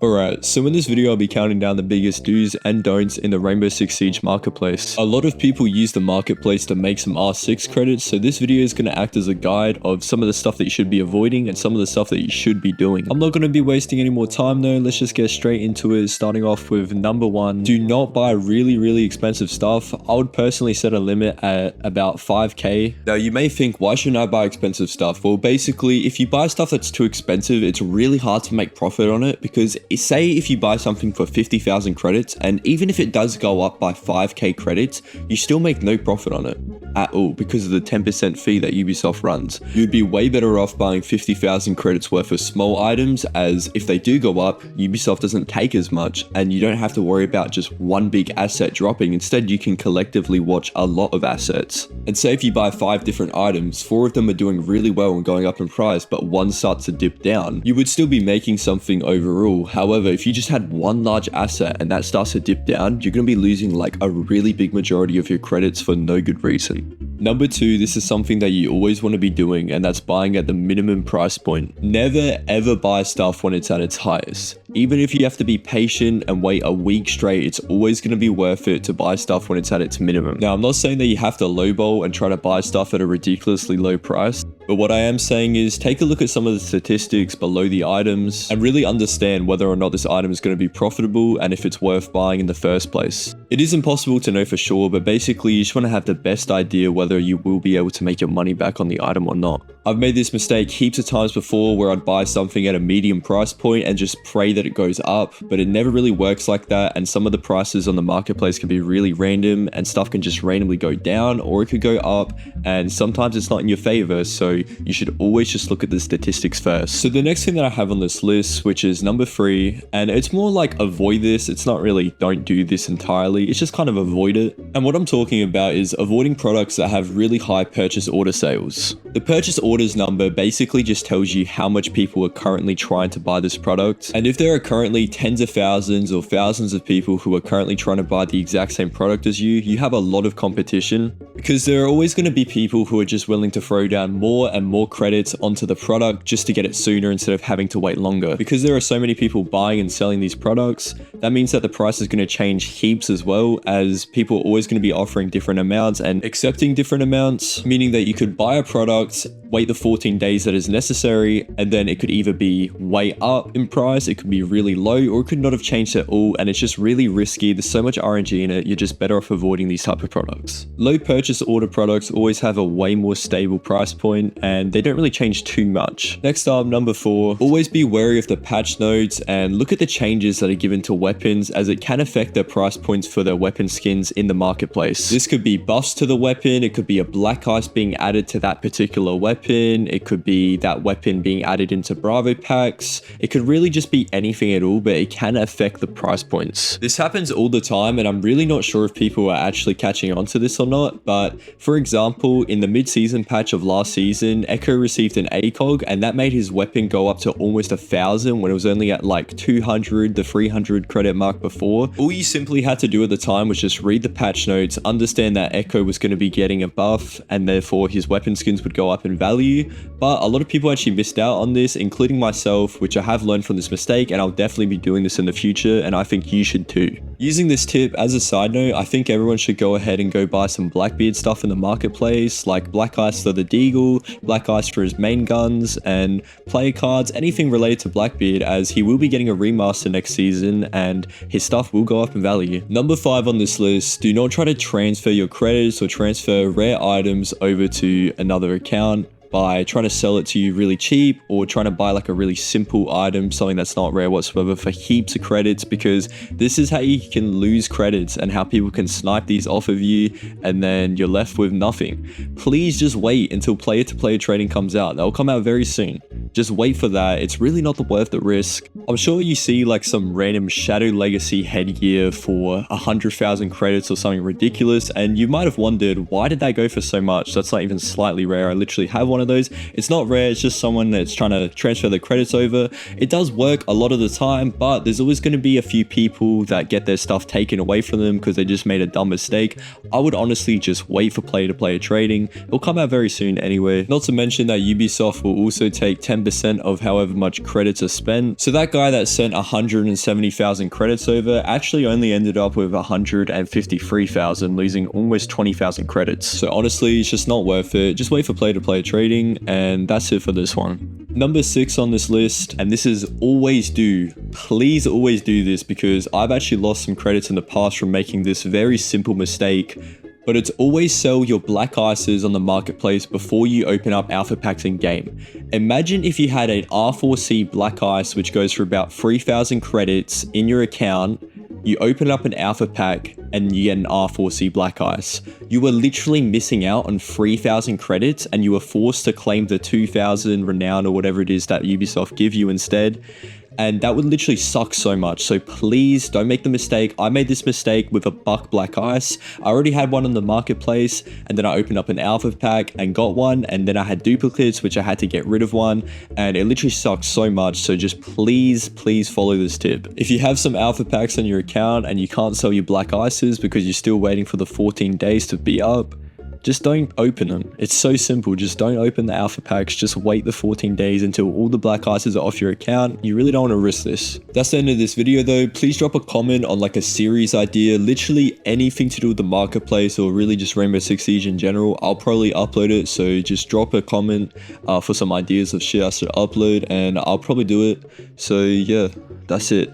Alright, so in this video I'll be counting down the biggest do's and don'ts in the Rainbow Six Siege marketplace. A lot of people use the marketplace to make some R6 credits, so this video is going to act as a guide of some of the stuff that you should be avoiding and some of the stuff that you should be doing. I'm not going to be wasting any more time though, let's just get straight into it, starting off with number 1. Do not buy really expensive stuff. I would personally set a limit at about 5k. Now you may think, why shouldn't I buy expensive stuff? Well, basically, if you buy stuff that's too expensive, it's really hard to make profit on it, because say if you buy something for 50,000 credits, and even if it does go up by 5k credits, you still make no profit on it at all because of the 10% fee that Ubisoft runs. You'd be way better off buying 50,000 credits worth of small items, as if they do go up, Ubisoft doesn't take as much and you don't have to worry about just one big asset dropping. Instead, you can collectively watch a lot of assets. And say if you buy 5 different items, 4 of them are doing really well and going up in price, but one starts to dip down, you would still be making something overall. However, if you just had one large asset and that starts to dip down, you're going to be losing like a really big majority of your credits for no good reason. Number 2, this is something that you always want to be doing, and that's buying at the minimum price point. Never ever buy stuff when it's at its highest. Even if you have to be patient and wait a week straight, it's always going to be worth it to buy stuff when it's at its minimum. Now, I'm not saying that you have to lowball and try to buy stuff at a ridiculously low price, but what I am saying is take a look at some of the statistics below the items and really understand whether or not this item is going to be profitable and if it's worth buying in the first place. It is impossible to know for sure, but basically you just want to have the best idea whether you will be able to make your money back on the item or not. I've made this mistake heaps of times before where I'd buy something at a medium price point and just pray that it goes up, but it never really works like that, and some of the prices on the marketplace can be really random and stuff can just randomly go down or it could go up, and sometimes it's not in your favor, so you should always just look at the statistics first. So the next thing that I have on this list, which is number 3, and it's more like avoid this, it's not really don't do this entirely, it's just kind of avoid it. And what I'm talking about is avoiding products that have really high purchase order sales. The purchase orders number basically just tells you how much people are currently trying to buy this product, and if there are currently tens of thousands or thousands of people who are currently trying to buy the exact same product as you have a lot of competition, because there are always going to be people who are just willing to throw down more and more credits onto the product just to get it sooner instead of having to wait longer. Because there are so many people buying and selling these products, that means that the price is going to change heaps, as well as people are always going to be offering different amounts and accepting different amounts, meaning that you could buy a product, wait the 14 days that is necessary, and then it could either be way up in price, it could be really low, or it could not have changed at all, and it's just really risky. There's so much RNG in it, you're just better off avoiding these type of products. Low purchase order products always have a way more stable price point and they don't really change too much. Next up, number 4, always be wary of the patch notes and look at the changes that are given to weapons, as it can affect their price points for their weapon skins in the marketplace. This could be buffs to the weapon, it could be a black ice being added to that particular weapon, it could be that weapon being added into Bravo packs, it could really just be anything at all, but it can affect the price points. This happens all the time and I'm really not sure if people are actually catching on to this or not, but for example, in the mid-season patch of last season, Echo received an ACOG and that made his weapon go up to almost 1,000 when it was only at like 200, the 300 credit mark before. All you simply had to do at the time was just read the patch notes, understand that Echo was going to be getting a buff and therefore his weapon skins would go up in value, but a lot of people actually missed out on this, including myself, which I have learned from this mistake and I'll definitely be doing this in the future, and I think you should too. Using this tip as a side note, I think everyone should go ahead and go buy some Blackbeard stuff in the marketplace, like Black Ice for the Deagle, Black Ice for his main guns, and player cards, anything related to Blackbeard, as he will be getting a remaster next season and his stuff will go up in value. Number 5 on this list, do not try to transfer your credits or transfer rare items over to another account by trying to sell it to you really cheap, or trying to buy like a really simple item, something that's not rare whatsoever, for heaps of credits, because this is how you can lose credits and how people can snipe these off of you and then you're left with nothing. Please just wait until player-to-player trading comes out. That'll come out very soon. Just wait for that. It's really not worth the risk. I'm sure you see like some random Shadow Legacy headgear for 100,000 credits or something ridiculous, and you might have wondered, why did that go for so much? That's not even slightly rare. I literally have one of those. It's not rare, it's just someone that's trying to transfer the credits over. It does work a lot of the time, but there's always going to be a few people that get their stuff taken away from them because they just made a dumb mistake. I would honestly just wait for player-to-player trading. It'll come out very soon anyway. Not to mention that Ubisoft will also take 10 10% of however much credits are spent. So that guy that sent 170,000 credits over actually only ended up with 153,000, losing almost 20,000 credits. So honestly, it's just not worth it. Just wait for player-to-player trading, and that's it for this one. Number 6 on this list, and this is always do. Please always do this, because I've actually lost some credits in the past from making this very simple mistake. But it's always sell your black ices on the marketplace before you open up alpha packs in game. Imagine if you had an R4C black ice which goes for about 3,000 credits in your account. You open up an alpha pack and you get an R4C black ice. You were literally missing out on 3,000 credits, and you were forced to claim the 2,000 renown or whatever it is that Ubisoft give you instead. And that would literally suck so much. So please don't make the mistake. I made this mistake with a buck black ice. I already had one on the marketplace, and then I opened up an alpha pack and got one, and then I had duplicates which I had to get rid of one, and it literally sucks so much. So just please follow this tip. If you have some alpha packs on your account and you can't sell your black ices because you're still waiting for the 14 days to be up, just don't open them. It's so simple. Just don't open the alpha packs. Just wait the 14 days until all the black ices are off your account. You really don't want to risk this. That's the end of this video though. Please drop a comment on like a series idea, literally anything to do with the marketplace or really just Rainbow Six Siege in general. I'll probably upload it. So just drop a comment for some ideas of shit I should upload, and I'll probably do it. So yeah, that's it.